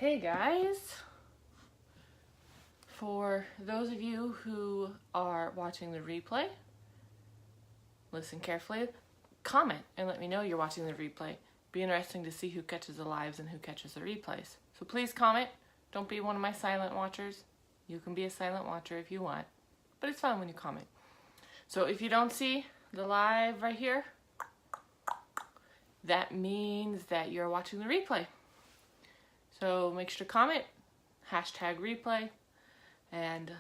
Hey guys, for those of you who are watching the replay, listen carefully, comment and let me know you're watching the replay. Be interesting to see who catches the lives and who catches the replays. So please comment. Don't be one of my silent watchers. You can be a silent watcher if you want, but it's fun when you comment. So if you don't see the live right here, that means that you're watching the replay. So make sure to comment, #replay, and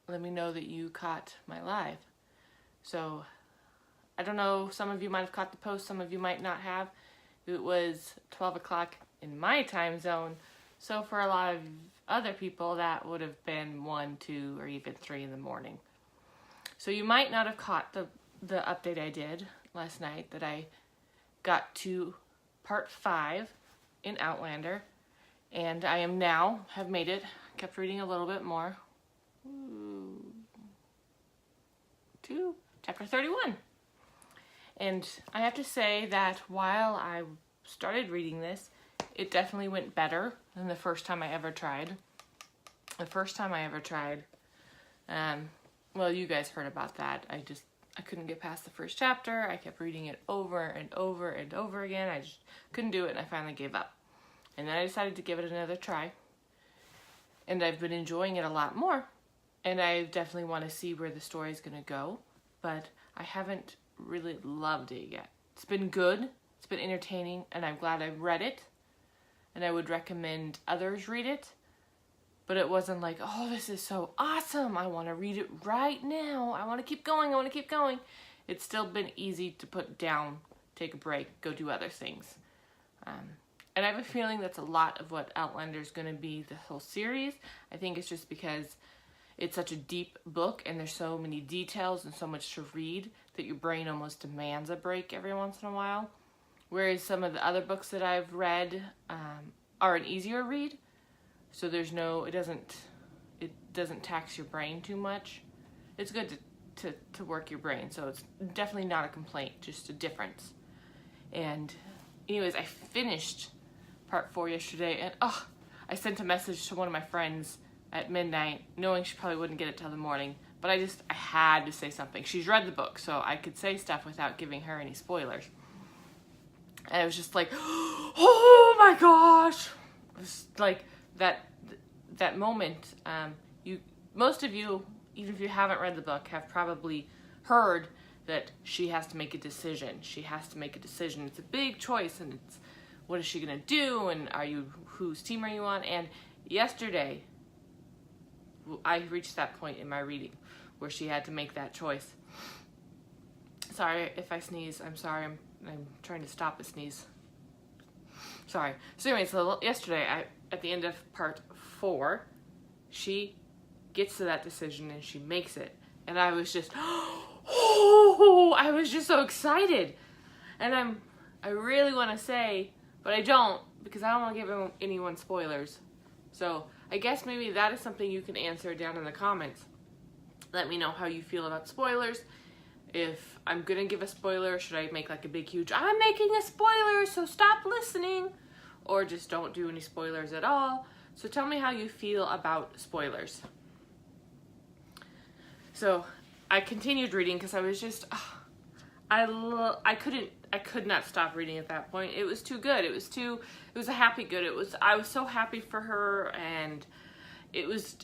let me know that you caught my live. So I don't know, some of you might have caught the post, some of you might not have. It was 12 o'clock in my time zone, so for a lot of other people that would have been 1, 2, or even 3 in the morning. So you might not have caught the update I did last night, that I got to part 5 in Outlander. And I have made it, kept reading a little bit more, to chapter 31. And I have to say that while I started reading this, it definitely went better than the first time I ever tried. The first time I ever tried, well, you guys heard about that. I couldn't get past the first chapter. I kept reading it over and over and over again. I just couldn't do it, and I finally gave up. And then I decided to give it another try. And I've been enjoying it a lot more. And I definitely want to see where the story is going to go. But I haven't really loved it yet. It's been good. It's been entertaining. And I'm glad I've read it. And I would recommend others read it. But it wasn't like, oh, this is so awesome. I want to read it right now. I want to keep going. I want to keep going. It's still been easy to put down, take a break, go do other things. And I have a feeling that's a lot of what Outlander is going to be, the whole series. I think it's just because it's such a deep book and there's so many details and so much to read that your brain almost demands a break every once in a while. Whereas some of the other books that I've read are an easier read. So it doesn't tax your brain too much. It's good to work your brain. So it's definitely not a complaint, just a difference. And anyways, I finished part 4 yesterday, and I sent a message to one of my friends at midnight, knowing she probably wouldn't get it till the morning, but I had to say something. She's read the book, so I could say stuff without giving her any spoilers. And I was just like, oh my gosh! It was like that moment. Most of you, even if you haven't read the book, have probably heard that she has to make a decision. She has to make a decision. It's a big choice, and it's, what is she gonna do, and whose team are you on? And yesterday, I reached that point in my reading where she had to make that choice. Sorry if I sneeze. I'm sorry. I'm trying to stop a sneeze. Sorry. So anyway, yesterday, at the end of part 4, she gets to that decision and she makes it, and I was just, I was just so excited. And I really want to say, but I don't, because I don't want to give anyone spoilers. So I guess maybe that is something you can answer down in the comments. Let me know how you feel about spoilers. If I'm going to give a spoiler, should I make like a big, huge, I'm making a spoiler, so stop listening? Or just don't do any spoilers at all. So tell me how you feel about spoilers. So I continued reading because I was just, I could not stop reading at that point. It was too good. It was a happy good. I was so happy for her, and it was,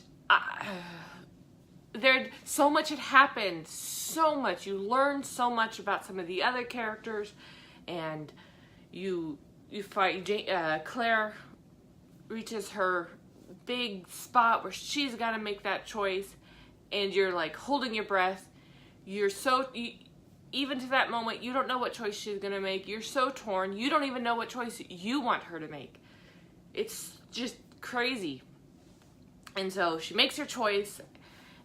so much had happened, so much. You learned so much about some of the other characters, and you fight, Claire reaches her big spot where she's got to make that choice, and you're like holding your breath. Even to that moment, you don't know what choice she's going to make. You're so torn. You don't even know what choice you want her to make. It's just crazy. And so she makes her choice,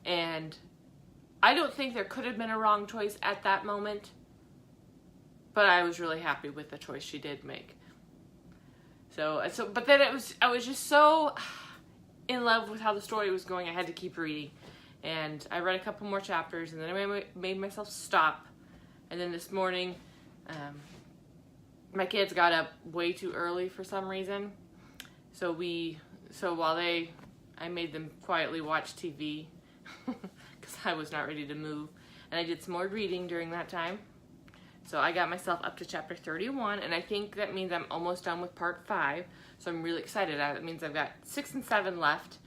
and I don't think there could have been a wrong choice at that moment, but I was really happy with the choice she did make. But then I was just so in love with how the story was going, I had to keep reading. And I read a couple more chapters, and then I made myself stop. And then this morning, my kids got up way too early for some reason. So we So I made them quietly watch TV because I was not ready to move. And I did some more reading during that time. So I got myself up to chapter 31, and I think that means I'm almost done with part 5. So I'm really excited. That means I've got 6 and 7 left.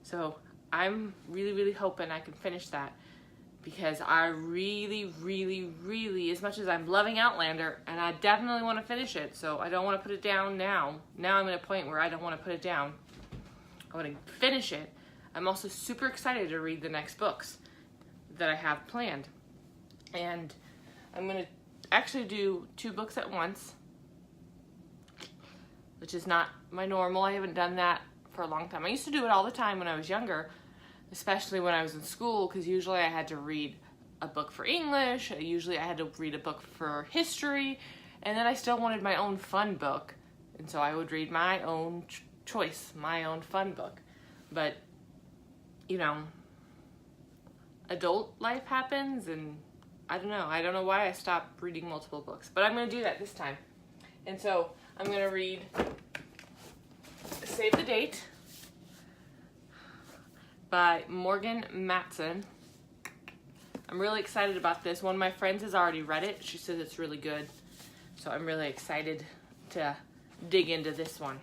So I'm really, really hoping I can finish that, because I really, really, really, as much as I'm loving Outlander, and I definitely want to finish it, so I don't want to put it down now. Now I'm at a point where I don't want to put it down. I want to finish it. I'm also super excited to read the next books that I have planned. And I'm going to actually do 2 books at once, which is not my normal. I haven't done that for a long time. I used to do it all the time when I was younger, especially when I was in school, because usually I had to read a book for English, usually I had to read a book for history, and then I still wanted my own fun book, and so I would read my own choice, my own fun book. But, you know, adult life happens, and I don't know why I stopped reading multiple books, but I'm going to do that this time. And so I'm going to read Save the Date by Morgan Matson. I'm really excited about this. One of my friends has already read it. She says it's really good. So I'm really excited to dig into this one.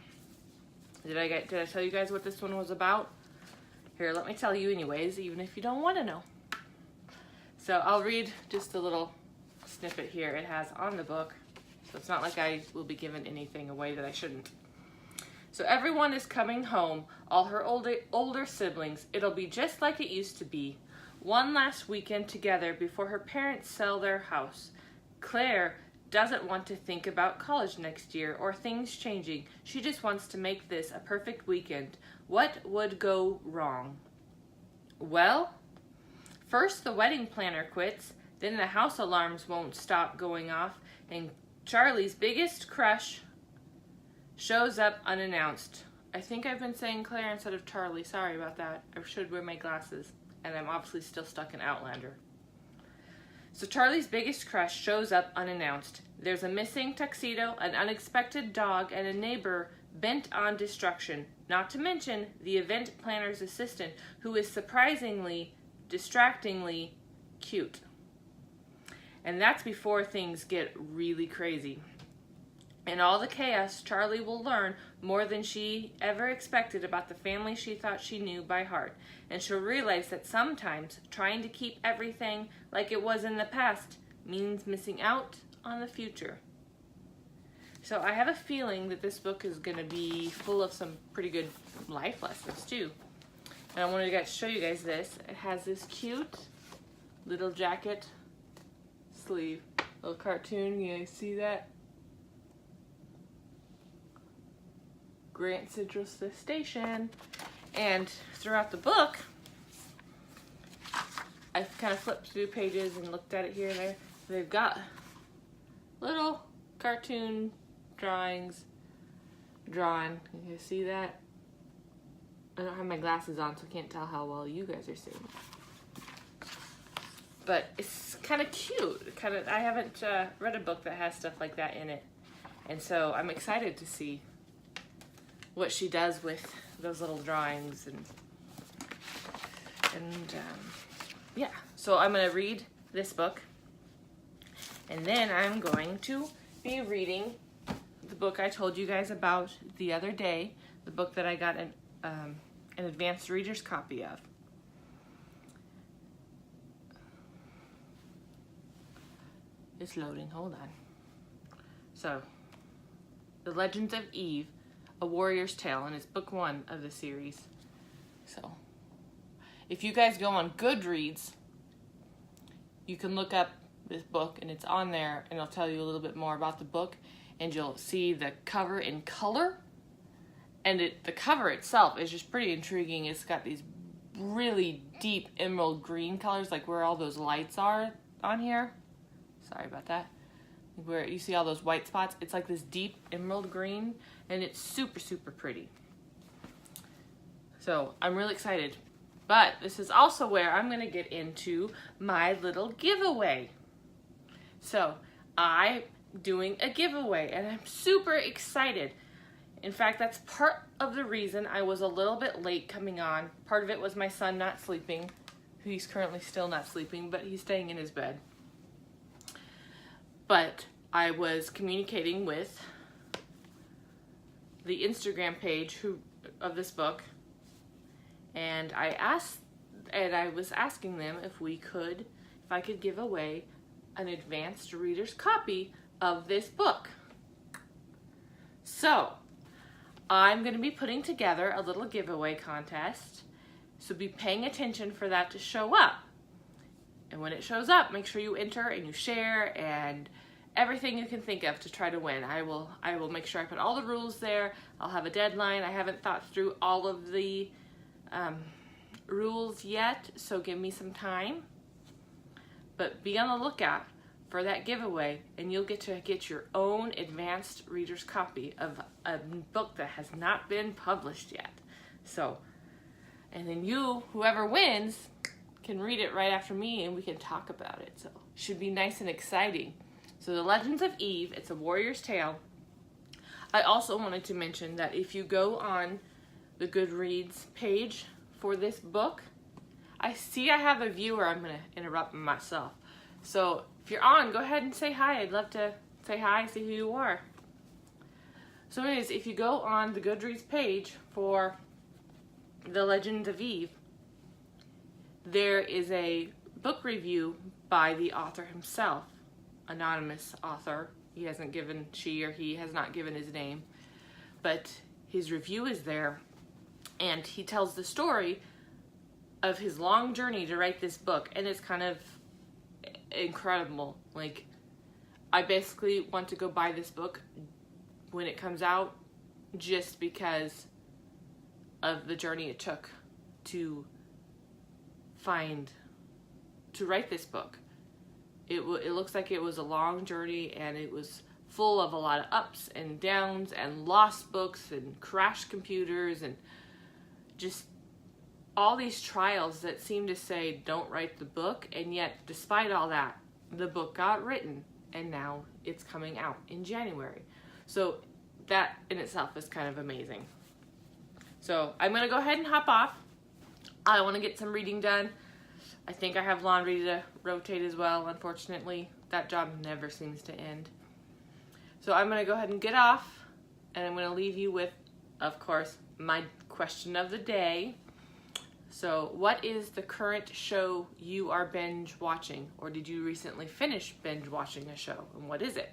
Did I tell you guys what this one was about? Here, let me tell you anyways, even if you don't want to know. So I'll read just a little snippet here it has on the book. So it's not like I will be giving anything away that I shouldn't. So everyone is coming home, all her older siblings. It'll be just like it used to be. One last weekend together before her parents sell their house. Claire doesn't want to think about college next year or things changing. She just wants to make this a perfect weekend. What would go wrong? Well, first the wedding planner quits, then the house alarms won't stop going off, and Charlie's biggest crush shows up unannounced. I think I've been saying Claire instead of Charlie. Sorry about that. I should wear my glasses. And I'm obviously still stuck in Outlander. So Charlie's biggest crush shows up unannounced. There's a missing tuxedo, an unexpected dog, and a neighbor bent on destruction. Not to mention the event planner's assistant, who is surprisingly, distractingly cute. And that's before things get really crazy. In all the chaos, Charlie will learn more than she ever expected about the family she thought she knew by heart. And she'll realize that sometimes trying to keep everything like it was in the past means missing out on the future. So I have a feeling that this book is going to be full of some pretty good life lessons too. And I wanted to show you guys this. It has this cute little jacket sleeve, little cartoon. You guys see that? Grant Central Station. And throughout the book, I've kind of flipped through pages and looked at it here and there. They've got little cartoon drawings drawn. You guys see that? I don't have my glasses on, so I can't tell how well you guys are seeing. But it's kind of cute. I haven't read a book that has stuff like that in it, and so I'm excited to see what she does with those little drawings and yeah. So I'm gonna read this book, and then I'm going to be reading the book I told you guys about the other day, the book that I got an advanced reader's copy of. It's loading, hold on. So, The Legends of Eve, A Warrior's Tale, and it's book 1 of the series. So, if you guys go on Goodreads, you can look up this book, and it's on there, and it'll tell you a little bit more about the book, and you'll see the cover in color, and the cover itself is just pretty intriguing. It's got these really deep emerald green colors, like where all those lights are on here. Sorry about that. Where you see all those white spots, it's like this deep emerald green, and it's super, super pretty. So I'm really excited. But this is also where I'm going to get into my little giveaway. So I'm doing a giveaway, and I'm super excited. In fact, that's part of the reason I was a little bit late coming on. Part of it was my son not sleeping. He's currently still not sleeping, but he's staying in his bed. But I was communicating with the Instagram page of this book, and I was asking them if I could give away an advanced reader's copy of this book. So I'm going to be putting together a little giveaway contest, so be paying attention for that to show up. And when it shows up, make sure you enter and you share and everything you can think of to try to win. I will make sure I put all the rules there. I'll have a deadline. I haven't thought through all of the rules yet, so give me some time. But be on the lookout for that giveaway, and you'll get to get your own advanced reader's copy of a book that has not been published yet. So, and then whoever wins, can read it right after me and we can talk about it. So, should be nice and exciting. So, The Legends of Eve, it's a warrior's tale. I also wanted to mention that if you go on the Goodreads page for this book, I have a viewer. I'm going to interrupt myself. So if you're on, go ahead and say hi. I'd love to say hi, see who you are. So anyways, if you go on the Goodreads page for The Legends of Eve, there is a book review by the author himself, anonymous author. He has not given his name, but his review is there, and he tells the story of his long journey to write this book, and it's kind of incredible. Like, I basically want to go buy this book when it comes out just because of the journey it took to write this book. It looks like it was a long journey, and it was full of a lot of ups and downs and lost books and crashed computers and just all these trials that seem to say don't write the book, and yet despite all that, the book got written, and now it's coming out in January. So that in itself is kind of amazing. So I'm going to go ahead and hop off. I want to get some reading done. I think I have laundry to rotate as well. Unfortunately, that job never seems to end. So I'm going to go ahead and get off, and I'm going to leave you with, of course, my question of the day. So, what is the current show you are binge watching, or did you recently finish binge watching a show, and what is it?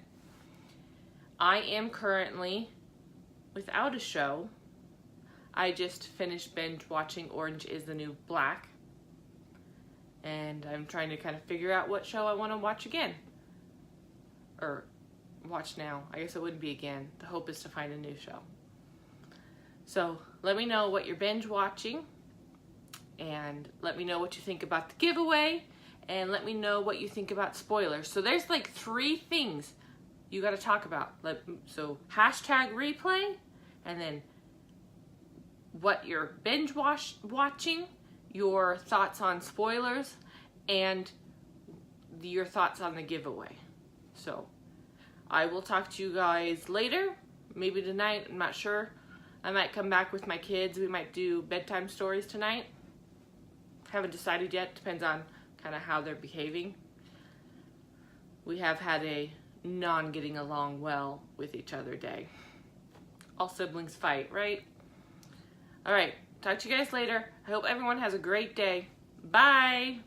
I am currently without a show. I just finished binge watching Orange is the New Black, and I'm trying to kind of figure out what show I want to watch again, or watch now. I guess it wouldn't be again. The hope is to find a new show. So, let me know what you're binge watching, and let me know what you think about the giveaway, and let me know what you think about spoilers. So there's like 3 things you got to talk about. So hashtag replay, and then what you're binge watching, your thoughts on spoilers, and your thoughts on the giveaway. So I will talk to you guys later, maybe tonight, I'm not sure. I might come back with my kids. We might do bedtime stories tonight. Haven't decided yet. Depends on kind of how they're behaving. We have had a non-getting along well with each other day. All siblings fight, right? All right. Talk to you guys later. I hope everyone has a great day. Bye.